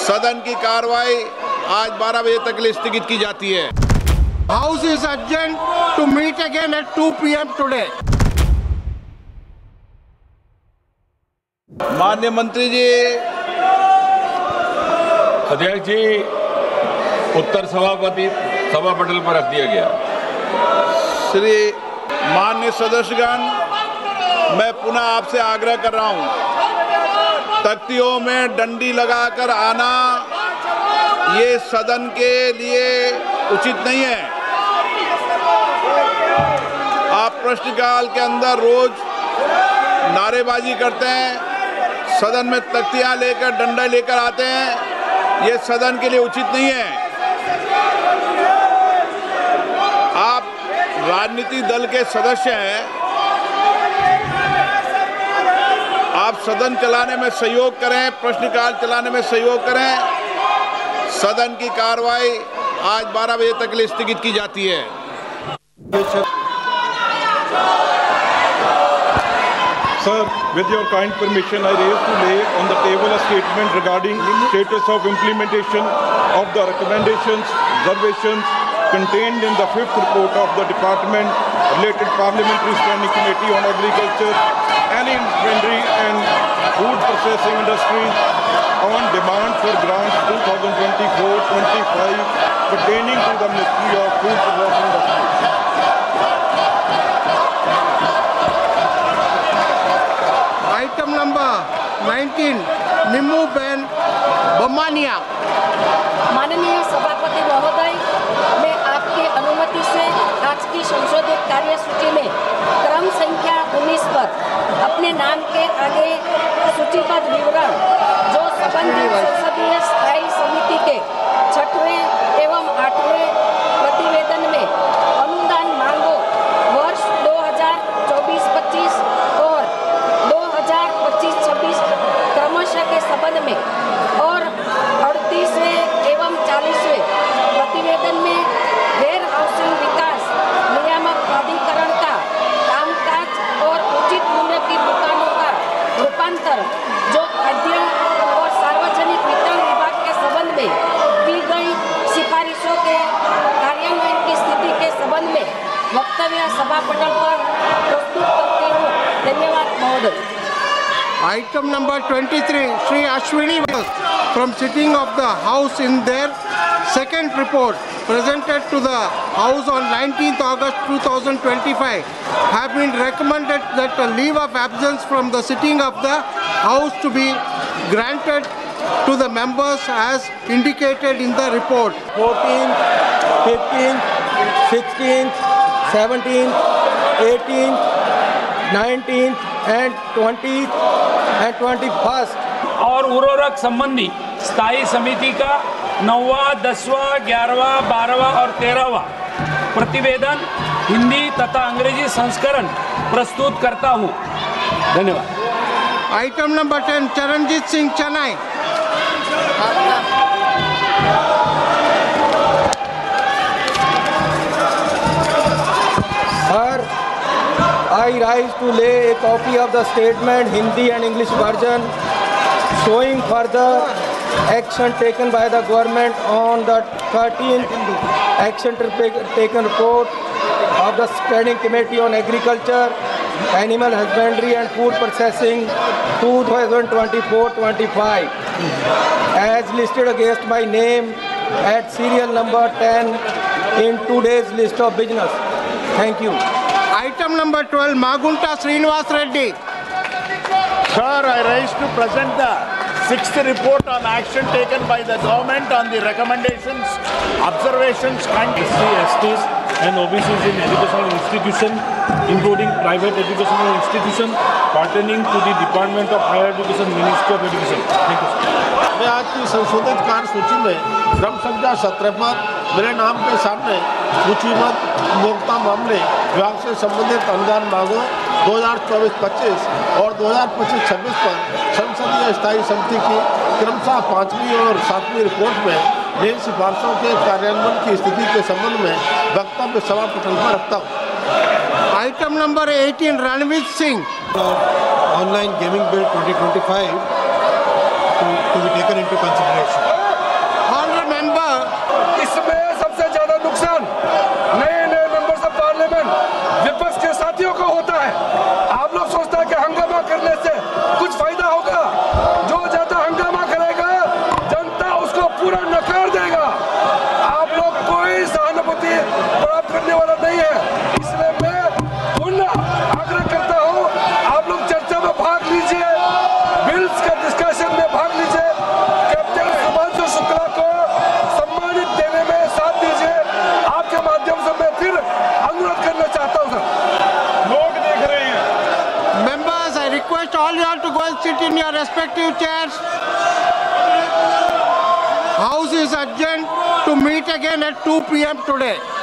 सदन की कार्रवाई आज 12 बजे तक के लिए स्थगित की जाती है। House is adjourned to meet again at 2 p.m. today. माननीय मंत्री जी। अध्यक्ष जी, उत्तर सभापति सभा पटल पर रख दिया गया। श्री माननीय सदस्यगण, मैं पुनः आपसे आग्रह कर रहा हूं, तख्तियों में डंडी लगाकर आना ये सदन के लिए उचित नहीं है। आप प्रश्नकाल के अंदर रोज नारेबाजी करते हैं, सदन में तख्तियां लेकर डंडा लेकर आते हैं, ये सदन के लिए उचित नहीं है। आप राजनीतिक दल के सदस्य हैं, आप सदन चलाने में सहयोग करें, प्रश्नकाल चलाने में सहयोग करें। सदन की कार्रवाई आज 12 बजे तक के लिए स्थगित की जाती है। Sir, with your kind permission, I raise to lay on the table a statement regarding status of implementation of the recommendations, observations contained in the 5th report of the Department related Parliamentary Standing Committee on Agriculture, Alimentary and Food Processing Industries on demand for grants 2024-25 pertaining to the Ministry of Food Processing Industries. Item number 19, Nimmu Ben Bamania. माननीय सभापति महोदय, मैं आपकी अनुमति से आज की संशोधित कार्यसूची में क्रम संख्या 19 पर अपने नाम के आगे सूचीबद्ध विवरण जो संबंधित संसदीय स्थायी समिति के 6वें एवं 8वें प्रतिवेदन में अनुदान मांगों वर्ष 2024-25 और 2025-26 क्रमशः के संबंध में और 38वें एवं 40वें प्रतिवेदन में गैर हाउसिंग विकास नियामक प्राधिकरण का कामकाज और उचित मूल्य की दुकानों का रूपांतर जो खाद्य और सार्वजनिक वितरण विभाग के संबंध में की गई सिफारिशों के कार्यान्वयन की स्थिति के संबंध में वक्तव्य सभा पटल पर प्रस्तुत करती हूँ। धन्यवाद महोदय। Item number 23, Shri Ashwini from sitting of the House in their second report presented to the House on 19th August 2025 have been recommended that a leave of absence from the sitting of the House to be granted to the members as indicated in the report. 14th, 15th, 16th, 17th, 18th, 19th and 20th and 21st और उर्वरक संबंधी स्थायी समिति का 9वां, 10वां, 11वां, 12वां और 13वां प्रतिवेदन हिंदी तथा अंग्रेजी संस्करण प्रस्तुत करता हूँ। धन्यवाद। Item number 10, Charanjit Singh Chennai. Sir, I rise to lay a copy of the statement, Hindi and English version, showing further action taken by the government on the 13th action taken report of the Standing Committee on Agriculture, Animal Husbandry and Food Processing 2024-25 as listed against my name at serial number 10 in today's list of business. Thank you. Item number 12, Magunta Srinivas Reddy. Sir, I rise to present the 6th report on action taken by the government on the recommendations, observations, and SCs and OBCs in educational institution, including private educational institution pertaining to the Department of Higher Education, Ministry of Education. Thank you, sir. मैं आज की संशोधित कार्यसूची में क्रम संख्या 17 पर मेरे नाम के सामने सूचीबद्ध उपभोक्ता मामले विभाग से संबंधित अनुदान मांगों 2024-25 और 2025-26 पर संसदीय स्थायी समिति की क्रमशः 5वीं और 7वीं रिपोर्ट में नई सिफारिशों के कार्यान्वयन की स्थिति के संबंध में वक्तव्य सभा पटल पर रखता हूँ। Item number 18, Ranveer Singh. Online Gaming Bill 2025 to be taken into consideration. request all you all to go and sit in your respective chairs. House is adjourned to meet again at 2 p.m. today.